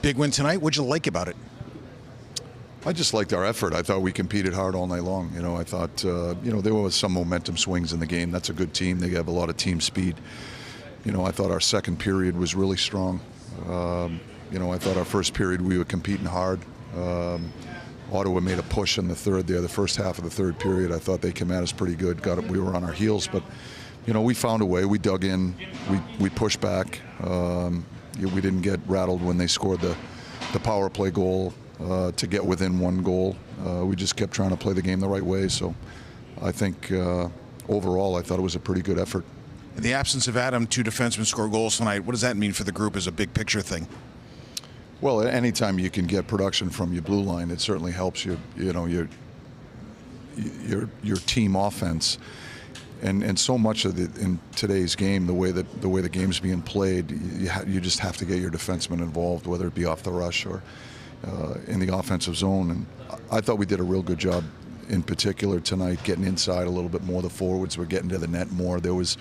Big win tonight. What'd you like about it? I just liked our effort. I thought we competed hard all night long. I thought, there was some momentum swings in the game. That's a good team. They have a lot of team speed. I thought our second period was really strong. I thought our first period we were competing hard. Ottawa made a push in the third there. The first half of the third period, I thought they came at us pretty good. We were on our heels, but we found a way. We dug in. We pushed back. We didn't get rattled when they scored the power play goal to get within one goal. We just kept trying to play the game the right way. So I think overall, I thought it was a pretty good effort. In the absence of Adam, 2 defensemen score goals tonight. What does that mean for the group as a big picture thing? Well, anytime you can get production from your blue line, it certainly helps your team offense. And so much of in today's game, the way the game's being played, you just have to get your defensemen involved, whether it be off the rush or in the offensive zone. And I thought we did a real good job, in particular tonight, getting inside a little bit more. The forwards were getting to the net more. There was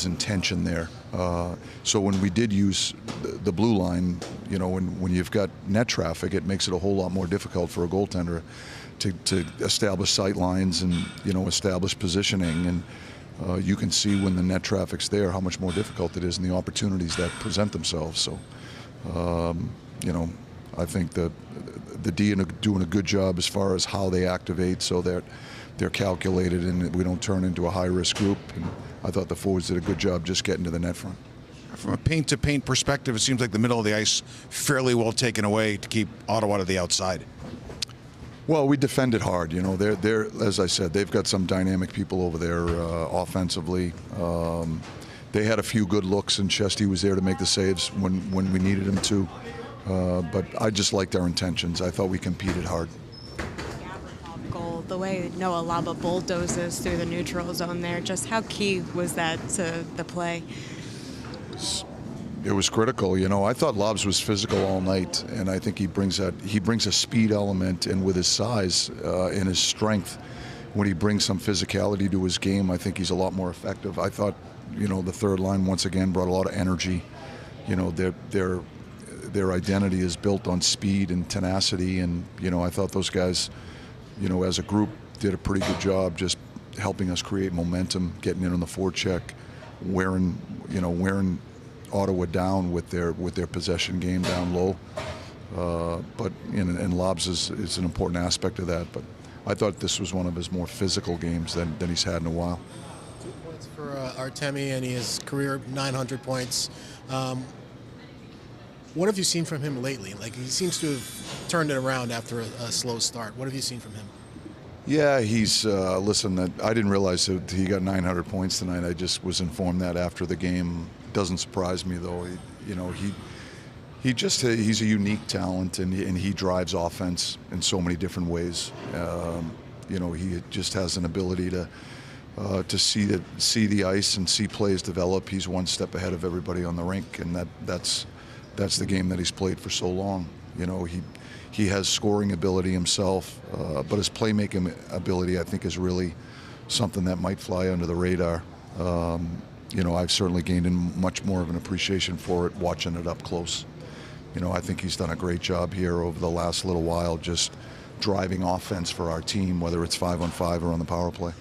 intention there. So when we did use the blue line, when you've got net traffic, it makes it a whole lot more difficult for a goaltender to establish sight lines and establish positioning. And you can see when the net traffic's there how much more difficult it is and the opportunities that present themselves. So I think the D are doing a good job as far as how they activate, so that they're calculated and we don't turn into a high-risk group. And I thought the forwards did a good job just getting to the net front. From a paint-to-paint perspective, it seems like the middle of the ice fairly well taken away to keep Ottawa to the outside. Well, we defended hard. They're as I said, they've got some dynamic people over there offensively. They had a few good looks, and Chesty was there to make the saves when we needed him to. But I just liked our intentions. I thought we competed hard. Goal, the way Noah Laba bulldozes through the neutral zone there, just how key was that to the play? It was critical. I thought Lobbs was physical all night, and I think he brings a speed element, and with his size and his strength, when he brings some physicality to his game, I think he's a lot more effective. I thought, the third line once again brought a lot of energy. Their identity is built on speed and tenacity, and I thought those guys, as a group, did a pretty good job just helping us create momentum, getting in on the forecheck, wearing Ottawa down with their possession game down low. And Lobbs is an important aspect of that. But I thought this was one of his more physical games than he's had in a while. 2 points for Artemi, and he has career 900 points. What have you seen from him lately? Like, he seems to have turned it around after a slow start. What have you seen from him? Yeah, he's listen. I didn't realize that he got 900 points tonight. I just was informed that after the game. Doesn't surprise me though. He's a unique talent, and he drives offense in so many different ways. He just has an ability to see the ice and see plays develop. He's one step ahead of everybody on the rink, and that's the game that he's played for so long. He has scoring ability himself, but his playmaking ability, I think, is really something that might fly under the radar. I've certainly gained much more of an appreciation for it watching it up close. I think he's done a great job here over the last little while, just driving offense for our team, whether it's 5-on-5 or on the power play.